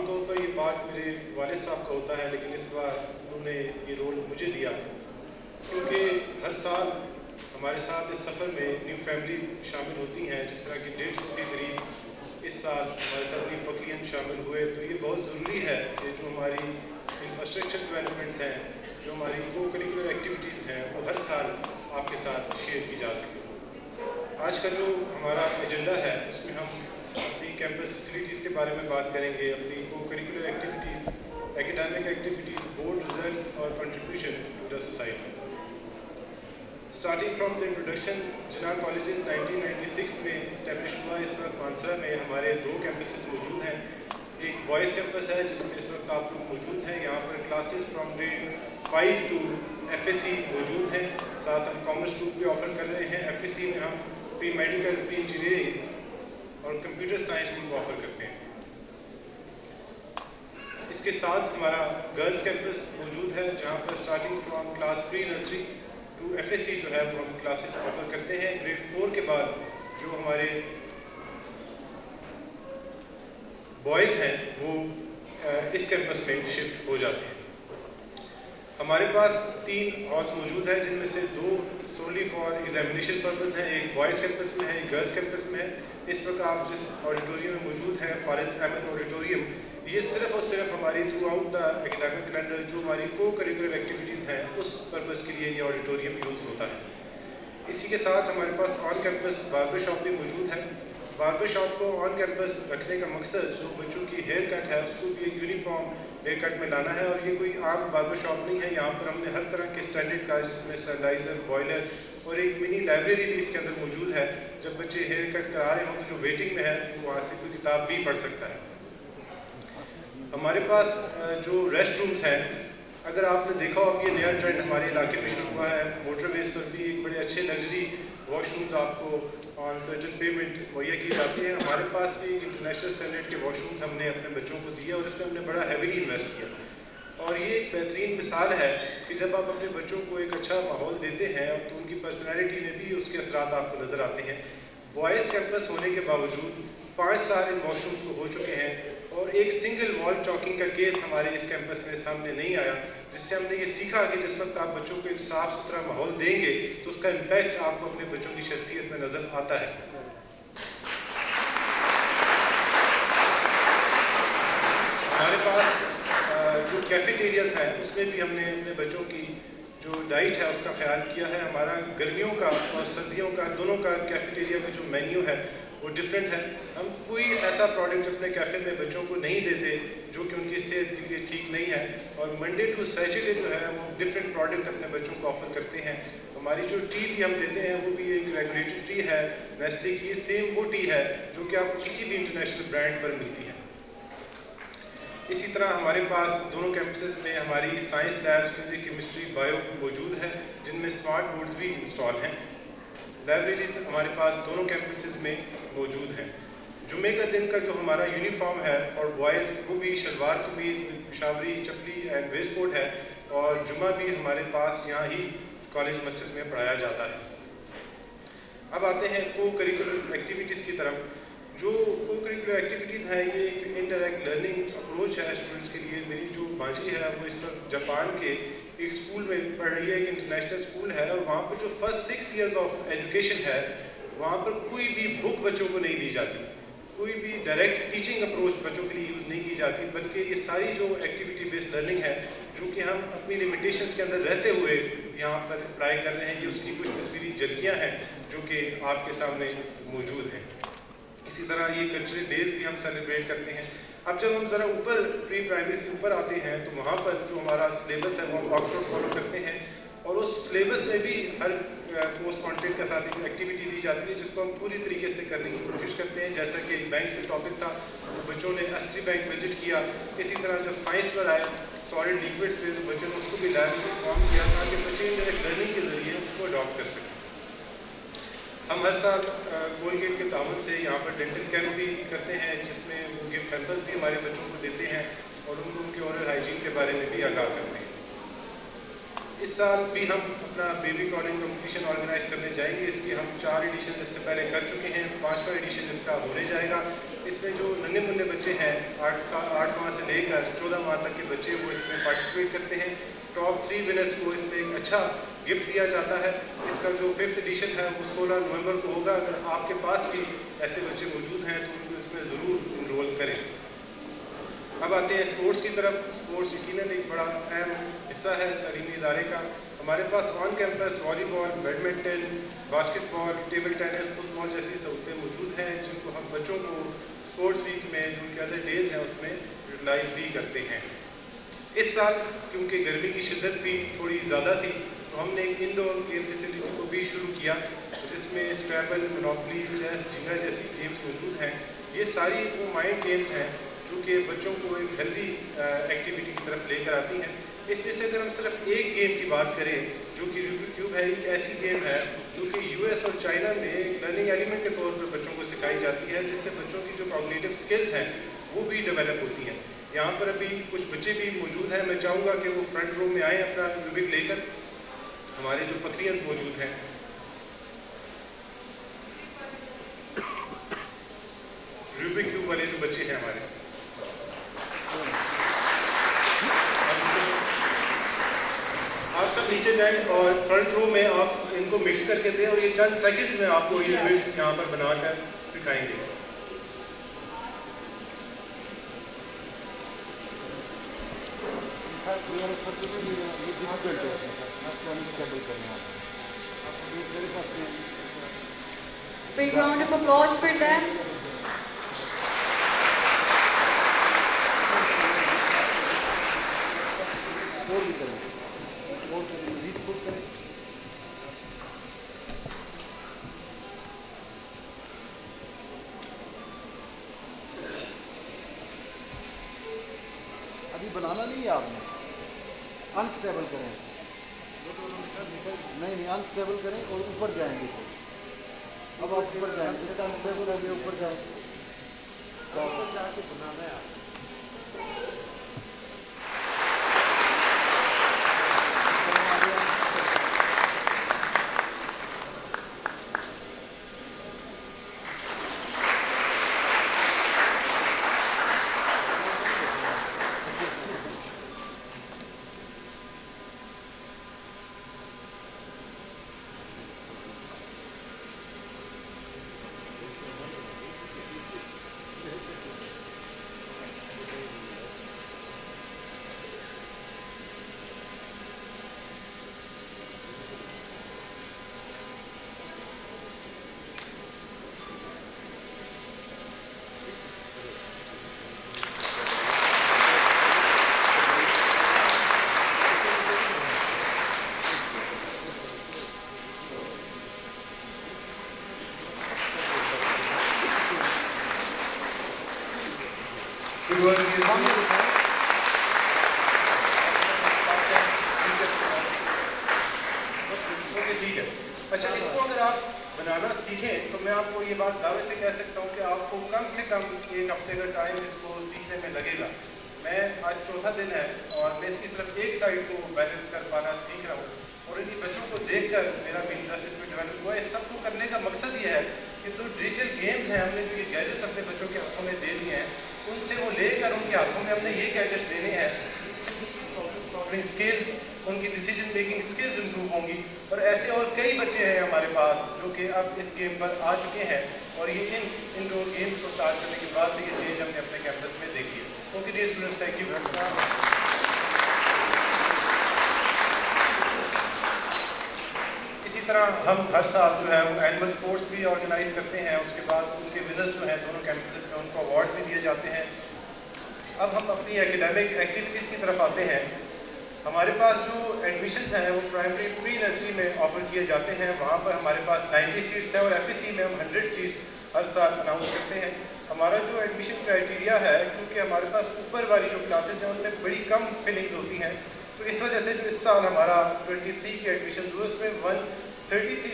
عام طور پر یہ بات میرے والد صاحب کا ہوتا ہے، لیکن اس بار انہوں نے یہ رول مجھے دیا، کیونکہ ہر سال ہمارے ساتھ اس سفر میں نیو فیملیز شامل ہوتی ہیں، جس طرح کہ 150 کے قریب اس سال ہمارے ساتھ نیو بکرین شامل ہوئے. تو یہ بہت ضروری ہے کہ جو ہماری انفراسٹرکچر ڈیولپمنٹس ہیں، جو ہماری کو کریکولر ایکٹیویٹیز ہیں، وہ ہر سال آپ کے ساتھ شیئر کی جا سکے. آج کا جو ہمارا ایجنڈا ہے اس میں ہم اپنی کیمپس فیسلٹیز کے بارے میں بات کریں گے، اپنی co-curricular activities, academic activities, board results اور contribution to the society. Starting from the introduction, Jinnah colleges 1996 میں اسٹیبلش ہوا. اس وقت مانسرا میں ہمارے 2 کیمپسز موجود ہیں. ایک بوائز کیمپس ہے جس میں اس وقت آپ لوگ موجود ہیں. یہاں پر classes from grade 5 to FSc موجود ہیں. ساتھ ہم کامرس گروپ بھی آفر کر رہے ہیں. FSc میں ہم پری میڈیکل، پری انجینئرنگ اور کمپیوٹر سائنس گروپ آفر کرتے ہیں. اس کے ساتھ ہمارا گرلز کیمپس موجود ہے، جہاں پر starting from class pre nursery to FSc جو ہے وہ ہم کلاسز آفر کرتے ہیں. گریڈ 4 کے بعد جو ہمارے بوائز ہیں وہ اس کیمپس میں شفٹ ہو جاتے ہیں. ہمارے پاس 3 ہالس موجود ہیں، جن میں سے 2 سوللی فار ایگزامینیشن پرپز ہیں. ایک بوائز کیمپس میں ہے، ایک گرلز کیمپس میں ہے. اس وقت آپ جس آڈیٹوریم میں موجود ہیں، فارز احمد آڈیٹوریم، یہ صرف اور صرف ہماری تھرو آؤٹ دا ایکیڈیمک کیلنڈر جو ہماری کو کریکولر ایکٹیویٹیز ہیں اس پرپز کے لیے یہ آڈیٹوریم یوز ہوتا ہے. اسی کے ساتھ ہمارے پاس آن کیمپس باربر شاپ بھی موجود ہے. باربر شاپ کو آن کیمپس رکھنے کا مقصد جو بچوں کی ہیئر کٹ ہے اس کو بھی ایک یونیفارم ہیئر کٹ میں لانا ہے. اور یہ کوئی عام باربر شاپ نہیں ہے، یہاں پر ہم نے ہر طرح کے اسٹینڈرڈ کا، جس میں سینیٹائزر، بوائلر اور ایک منی لائبریری بھی اس کے اندر موجود ہے. جب بچے ہیئر کٹ کرا رہے ہوں تو جو ویٹنگ میں ہے وہ وہاں سے کوئی کتاب بھی پڑھ سکتا ہے. ہمارے پاس جو ریسٹ رومز ہیں، اگر آپ نے دیکھا ہو اب یہ نیا ٹرینڈ ہمارے علاقے میں شروع ہوا ہے، موٹر ویز پر بھی ایک بڑے اچھے لگژری واش رومز آپ کو آن سرٹن پیمنٹ مہیا کی جاتی ہے. ہمارے پاس بھی ایک انٹرنیشنل اسٹینڈرڈ کے واش رومز ہم نے اپنے بچوں کو دیے اور اس میں ہم نے بڑا ہیویلی انویسٹ کیا. اور یہ ایک بہترین مثال ہے کہ جب آپ اپنے بچوں کو ایک اچھا ماحول دیتے ہیں تو ان کی پرسنالٹی میں بھی اس کے اثرات آپ کو نظر آتے ہیں. بوائز کیمپس ہونے کے باوجود 5 سال ان واش رومز کو ہو چکے ہیں اور ایک سنگل وال چاکنگ کا کیس ہمارے اس کیمپس میں سامنے نہیں آیا، جس سے ہم نے یہ سیکھا کہ جس وقت آپ بچوں کو ایک صاف ستھرا ماحول دیں گے تو اس کا امپیکٹ آپ کو اپنے بچوں کی شخصیت میں نظر آتا ہے. ہمارے پاس جو کیفیٹیریاز ہیں اس میں بھی ہم نے اپنے بچوں کی جو ڈائٹ ہے اس کا خیال کیا ہے. ہمارا گرمیوں کا اور سردیوں کا دونوں کا کیفیٹیریا کا جو مینیو ہے وہ ڈفرینٹ ہے. ہم کوئی ایسا پروڈکٹ اپنے کیفے میں بچوں کو نہیں دیتے جو کہ ان کی صحت کے لیے ٹھیک نہیں ہے. اور منڈے ٹو سیٹرڈے جو ہے وہ ڈفرینٹ پروڈکٹ اپنے بچوں کو آفر کرتے ہیں. ہماری جو ٹی بھی ہم دیتے ہیں وہ بھی ایک ریگولیٹڈ ٹی ہے نیسلے کی. سیم وہ ٹی ہے جو کہ آپ کو کسی بھی انٹرنیشنل برانڈ پر ملتی ہے. اسی طرح ہمارے پاس دونوں کیمپسز میں ہماری science labs, physics, chemistry, bio موجود ہیں، جن میں اسمارٹ بورڈز بھی انسٹال ہیں. لائبریریز ہمارے پاس دونوں کیمپسز میں موجود ہیں. جمعے کا دن کا جو ہمارا یونیفارم ہے اور بوائز وہ بھی شلوار قمیض، پشاوری چپلی اینڈ ویسٹ کوٹ ہے. اور جمعہ بھی ہمارے پاس یہاں ہی کالج مسجد میں پڑھایا جاتا ہے. اب آتے ہیں کو کریکولر ایکٹیویٹیز کی طرف. جو کو کریکولر ایکٹیویٹیز ہیں یہ ایک انڈائریکٹ لرننگ اپروچ ہے اسٹوڈنٹس کے لیے. میری جو بانجی ہے وہ اس وقت جاپان کے ایک اسکول میں پڑھ رہی ہے، ایک انٹرنیشنل اسکول ہے، اور وہاں پر جو فرسٹ 6 ایئرز آف ایجوکیشن ہے وہاں پر کوئی بھی بک بچوں کو نہیں دی جاتی، کوئی بھی ڈائریکٹ ٹیچنگ اپروچ بچوں کے لیے یوز نہیں کی جاتی، بلکہ یہ ساری جو ایکٹیویٹی بیسڈ لرننگ ہے جو کہ ہم اپنی لمیٹیشنس کے اندر رہتے ہوئے یہاں پر اپلائی کر رہے ہیں. یہ اس کی کچھ تصویری جھلکیاں ہیں جو کہ آپ کے سامنے موجود ہیں. اسی طرح یہ کلچرل ڈیز بھی ہم سیلیبریٹ کرتے ہیں. اب جب ہم ذرا اوپر پری پرائمری سے اوپر آتے ہیں تو وہاں پر جو ہمارا سلیبس ہے وہ ہم آکسفورڈ فالو کرتے ہیں، اور اس سلیبس میں بھی ہر پوسٹ کانٹینٹ کے ساتھ ایک ایکٹیویٹی دی جاتی ہے جس کو ہم پوری طریقے سے کرنے کی کوشش کرتے ہیں. جیسا کہ ایک بینک سے ٹاپک تھا تو بچوں نے اسٹری بینک وزٹ کیا. اسی طرح جب سائنس پر آئے سالڈ لیکوڈس پہ تو بچوں نے اس کو بھی لیب میں فارم کیا تاکہ بچے انڈائریکٹ لرننگ کے ذریعے اس کو اڈاپٹ کر سکیں. ہم ہر سال کولگیٹ کے تعاون سے یہاں پر ڈینٹل کیمپ بھی کرتے ہیں جس میں وہ گفٹ ہیمپرز بھی ہمارے بچوں کو دیتے ہیں اور ان کو ان کے اورل ہائیجین کے بارے میں بھی آگاہ کرتے ہیں. اس سال بھی ہم اپنا بیبی کالنگ کمپٹیشن آرگنائز کرنے جائیں گے. اس کی ہم 4 ایڈیشن اس سے پہلے کر چکے ہیں، 5واں ایڈیشن اس کا ہونے جائے گا. اس میں جو ننھے منھے بچے ہیں 8 ماہ سے لے کر 14 ماہ تک کے بچے وہ اس میں پارٹیسپیٹ کرتے ہیں. ٹاپ 3 ونرز کو اس میں ایک اچھا گفٹ دیا جاتا ہے. اس کا جو 5th ایڈیشن ہے وہ 16 نومبر کو ہوگا. اگر آپ کے پاس بھی ایسے بچے موجود ہیں تو ان کو اس میں ضرور انرول کریں. اب آتے ہیں اسپورٹس کی طرف. اسپورٹس یقیناً ایک بڑا اہم حصہ ہے تعلیمی ادارے کا. ہمارے پاس آن کیمپس والی بال، بیڈمنٹن، باسکٹ بال، ٹیبل ٹینس، فٹ بال جیسی سہولتیں موجود ہیں جن کو ہم بچوں کو اسپورٹس ویک میں جو ان کے ادر ڈیز ہیں اس میں یوٹیلائز بھی کرتے ہیں. اس سال کیونکہ گرمی کی شدت بھی تھوڑی زیادہ تھی تو ہم نے ایک انڈور گیم فیسلٹی کو بھی شروع کیا جس میں اسکریبل، مونوپلی، چیس، جھنگا جیسی گیمز موجود ہیں. یہ ساری وہ مائنڈ گیمز ہیں جو کہ بچوں کو ایک ہیلدی ایکٹیویٹی کی طرف لے کر آتی ہیں. اس میں سے اگر ہم صرف ایک گیم کی بات کریں جو کہ روبک کیوب ہے، ایک ایسی گیم ہے جو کہ US اور چائنا میں ایک لرننگ ایلیمنٹ کے طور پر بچوں کو سکھائی جاتی ہے جس سے بچوں کی جو کوگنیٹو سکلز ہیں وہ بھی ڈیولپ ہوتی ہیں. یہاں پر ابھی کچھ بچے بھی موجود ہیں. میں چاہوں گا کہ وہ فرنٹ رو میں آئیں اپنا روبک لے کر. ہمارے جو پکریئنز موجود ہیں روبک کیوب والے جو بچے ہیں ہمارے، آپ سب نیچے جائیں اور فرنٹ رو میں آپ ان کو مکس کر کے دیں اور یہ چند سیکنڈز میں آپ کو یہ روبکس یہاں پر بنا کر سکھائیں گے. Big round of applause for them. ابھی بنانا نہیں ہے آپ نے، انسٹیبل کریں، نہیں انسٹیبل کریں اور اوپر جائیں گے. اب آپ اوپر جائیں گے، انسٹیبل ہو گیا، اوپر جائیں تو اوپر جا کے بنانا ہے. آپ ٹھیک ہے. اچھا، اس کو اگر آپ بنانا سیکھیں تو میں آپ کو یہ بات دعوے سے کہہ سکتا ہوں کہ آپ کو کم سے کم 1 ہفتے کا ٹائم اس کو سیکھنے میں لگے گا. میں آج چوتھا دن ہے اور میں اس کی صرف ایک سائڈ کو بیلنس کر پانا سیکھ رہا ہوں اور ان بچوں کو دیکھ کر میرا بھی انٹرسٹ اس میں ڈیولپ ہوا ہے. اس سب کو کرنے کا مقصد یہ ہے کہ جو ڈیجیٹل گیمز ہیں ہم نے جو یہ گیجٹس اپنے بچوں کے ہاتھوں میں دے دیے ہیں ان سے وہ لے کر ان کے ہاتھوں میں ہم نے یہ گیجٹس دینے ہیں. اپنی اسکلز، ان کی ڈیسیجن میکنگ اسکلز امپروو ہوں گی. اور ایسے اور کئی بچے ہیں ہمارے پاس جو کہ اب اس گیم پر آ چکے ہیں اور یہ انڈور گیمز کو اسٹارٹ کرنے کے بعد سے یہ چینج ہم نے اپنے کیمپس میں دیکھی ہے. Okay dear students, thank you very much. اسی طرح ہم ہر سال جو ہے وہ اینول اسپورٹس بھی آرگنائز کرتے ہیں. اس کے بعد ان کے ونرز جو ہیں دونوں کیمپسز میں ان کو اوارڈز بھی دیے جاتے ہیں. اب ہم اپنی ایکیڈیمک ایکٹیویٹیز کی طرف آتے ہیں. ہمارے پاس جو ایڈمیشنز ہیں وہ پرائمری پری نرسری میں آفر کیے جاتے ہیں. وہاں پر ہمارے پاس 90 سیٹس ہیں اور FEC میں ہم 100 سیٹس ہر سال اناؤنس کرتے ہیں. ہمارا جو ایڈمیشن کرائٹیریا ہے کیونکہ ہمارے پاس اوپر والی جو کلاسز ہیں ان میں بڑی کم فلنگز ہوتی ہیں تو اس وجہ سے جو اس سال ہمارا 23 کے ایڈمیشن ہوئے اس میں 134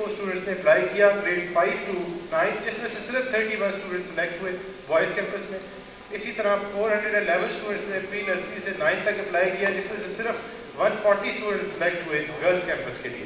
اسٹوڈنٹس نے اپلائی کیا گریڈ 5 ٹو 9 جس میں سے صرف 31 اسٹوڈنٹس سلیکٹ ہوئے بوائز کیمپس میں. اسی طرح 411 اسٹوڈنٹس نے پری نرسری سے 9 تک اپلائی کیا جس میں سے صرف 140 اسٹوڈنٹس سلیکٹ ہوئے گرلس کیمپس کے لیے.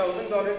$1000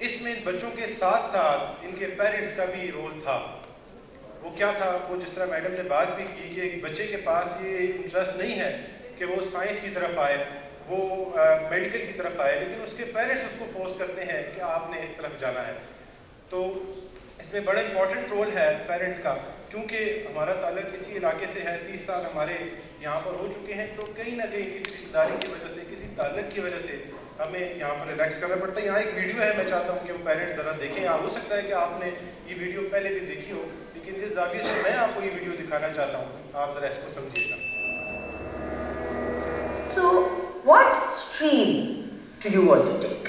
اس میں بچوں کے ساتھ ساتھ ان کے پیرنٹس کا بھی رول تھا. وہ کیا تھا؟ وہ جس طرح میڈم نے بات بھی کی کہ ایک بچے کے پاس یہ انٹرسٹ نہیں ہے کہ وہ سائنس کی طرف آئے, وہ میڈیکل کی طرف آئے, لیکن اس کے پیرنٹس اس کو فورس کرتے ہیں کہ آپ نے اس طرف جانا ہے. تو اس میں بڑا امپورٹنٹ رول ہے پیرنٹس کا, کیونکہ ہمارا تعلق اسی علاقے سے ہے, 30 سال ہمارے یہاں پر ہو چکے ہیں, تو کہیں نہ کہیں کسی رشتہ داری کی وجہ سے, کسی تعلق کی وجہ سے ہمیں یہاں پر ریلیکس کرنا پڑتا ہے. یہاں ایک ویڈیو ہے, میں چاہتا ہوں کہ وہ پیرنٹس ذرا دیکھیں. ہو سکتا ہے کہ آپ نے یہ ویڈیو پہلے بھی دیکھی ہو, لیکن جس زاویے سے میں آپ کو یہ ویڈیو دکھانا چاہتا ہوں, آپ ذرا اس کو سمجھیے گا. So, what stream do you want to take?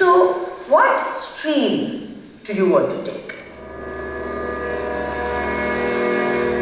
So, what stream do you want to take?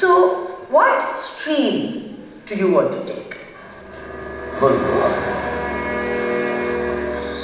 So, what stream do you want to take?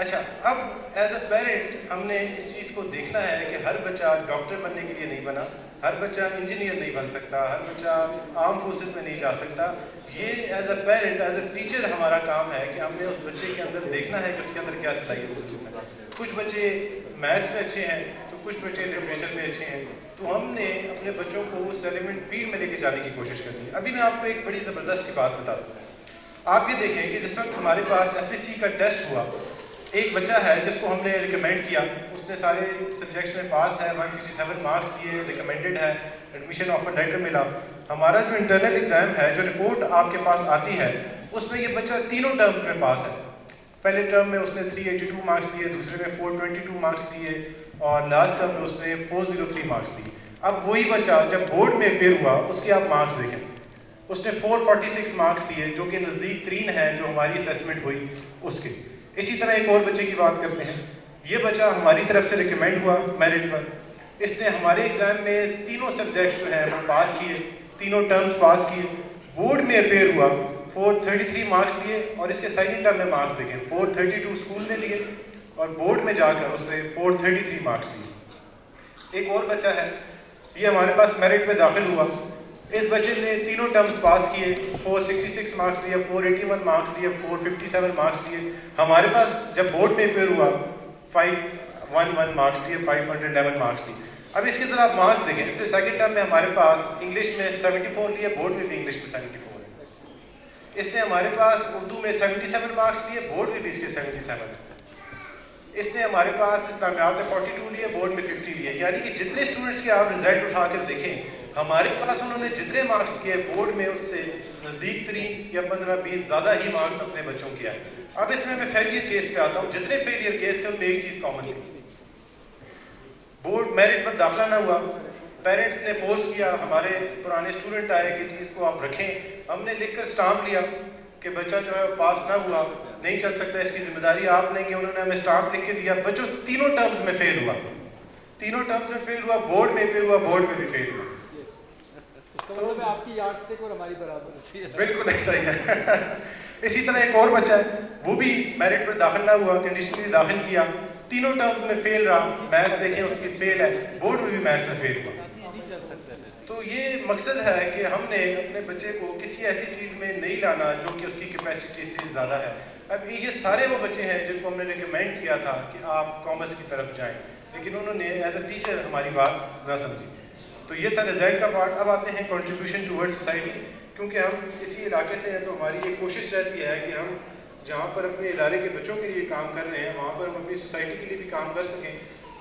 اچھا, اب ایز اے پیرنٹ ہم نے اس چیز کو دیکھنا ہے کہ ہر بچہ ڈاکٹر بننے کے لیے نہیں بنا, ہر بچہ انجینئر نہیں بن سکتا, ہر بچہ آرم فورسز میں نہیں جا سکتا. یہ as a parent, as a teacher ہمارا کام ہے کہ ہم نے اس بچے کے اندر دیکھنا ہے کہ اس کے اندر کیا صلاحیت موجود ہے. کچھ بچے میتھس میں اچھے ہیں, تو کچھ بچے لٹریچر میں اچھے ہیں, تو ہم نے اپنے بچوں کو اس ریلیونٹ فیلڈ میں لے کے جانے کی کوشش کرنی ہے. ابھی میں آپ کو ایک بڑی زبردست سی بات بتا دوں. آپ یہ دیکھیں کہ جس وقت ہمارے پاس FSC کا ٹیسٹ ہوا, ایک بچہ ہے جس کو ہم نے ریکمینڈ کیا, اس نے سارے سبجیکٹس میں پاس ہے, 167 مارکس دیے, ریکمینڈڈ ہے, ایڈمیشن آفر لیٹر ملا. ہمارا جو انٹرنل ایگزام ہے, جو رپورٹ آپ کے پاس آتی ہے, اس میں یہ بچہ تینوں ٹرمز میں پاس ہے. پہلے ٹرم میں اس نے 382 مارکس لیے, دوسرے میں 422 مارکس لیے, اور لاسٹ ٹرم میں اس نے 403 مارکس لیے. اب وہی بچہ جب بورڈ میں اپیئر ہوا, اس کے آپ مارکس دیکھیں, اس نے 446 مارکس لیے, جو کہ نزدیک ترین ہے جو ہماری اسیسمنٹ ہوئی اس کے. اسی طرح ایک اور بچے کی بات کرتے ہیں. یہ بچہ ہماری طرف سے ریکمینڈ ہوا میرٹ پر, اس نے ہمارے ایگزام میں تینوں سبجیکٹ جو ہیں وہ پاس کیے, تینوں ٹرمز پاس کیے, بورڈ میں اپیئر ہوا, 433 مارکس لیے, اور اس کے سیکنڈ ٹرم میں مارکس دیکھیں 432 اسکول نے لیے, اور بورڈ میں جا کر اس نے 433 مارکس لیے. ایک اور بچہ ہے, یہ ہمارے پاس میرٹ میں داخل ہوا, اس بچے نے تینوں ٹرمز پاس کیے, 466 مارکس لیے, 481 مارکس لیے, 457 مارکس لیے. ہمارے پاس جب بورڈ میں اپیئر ہوا 511 مارکس لیے, 511 مارکس لیے. اب اس کے ذرا آپ مارکس دیکھیں. اس نے سیکنڈ ٹرم میں ہمارے پاس انگلش میں 74 لیے, بورڈ میں بھی انگلش میں 74 ہے. اس نے ہمارے پاس اردو میں 77 مارکس لیے, بورڈ میں بھی اس کے 77 ہے. اس نے ہمارے پاس اسلامیات میں 42 لیے, بورڈ میں 50 لیے. یعنی کہ جتنے اسٹوڈنٹس کے آپ رزلٹ اٹھا کر دیکھیں, ہمارے پاس انہوں نے جتنے مارکس کیے, بورڈ میں اس سے نزدیک ترین یا 15-20 زیادہ ہی مارکس اپنے بچوں کے آئے. اب اس میں فیلئر کیس پہ آتا ہوں. جتنے فیلئر کیس تھے ان میں ایک چیز کامن تھی, بورڈ میرٹ پر داخلہ نہ ہوا. پیرنٹس نے فورس کیا, ہمارے پرانے اسٹوڈنٹ آئے کہ چیز کو آپ رکھیں. ہم نے لکھ کر اسٹامپ لیا کہ بچہ جو ہے پاس نہ ہوا, نہیں چل سکتا, اس کی ذمہ داری آپ نہیں. کہ انہوں نے ہمیں اسٹامپ لکھ کے دیا. بچوں تینوں ٹرمز میں فیل ہوا, تینوں ٹرمز میں فیل ہوا, بورڈ میں فیل ہوا, بورڈ میں بھی فیل ہوا. تو آپ کی یارڈ اسٹک اور ہماری برابر. بالکل ایسا ہی ہے. اسی طرح ایک اور بچہ ہے, وہ بھی میرٹ پر داخل نہ ہوا, کنڈیشنلی داخل کیا, تینوں ٹرمز میں فیل رہا. میتھس دیکھیں اس کی فیل ہے, بورڈ میں بھی میتھس میں فیل ہوا. تو یہ مقصد ہے کہ ہم نے اپنے بچے کو کسی ایسی چیز میں نہیں لانا جو کہ اس کی کیپیسٹی سے زیادہ ہے. اب یہ سارے وہ بچے ہیں جن کو ہم نے ریکمینڈ کیا تھا کہ آپ کامرس کی طرف جائیں, لیکن انہوں نے ایز اے ٹیچر ہماری بات نہ سمجھی. تو یہ تھا رزلٹ کا پارٹ. اب آتے ہیں کنٹریبیوشن ٹورڈ سوسائٹی. کیونکہ ہم اسی علاقے سے ہیں تو ہماری ایک کوشش رہتی ہے کہ ہم جہاں پر اپنے ادارے کے بچوں کے لیے کام کر رہے ہیں وہاں پر ہم اپنی سوسائٹی کے لیے بھی کام کر سکیں.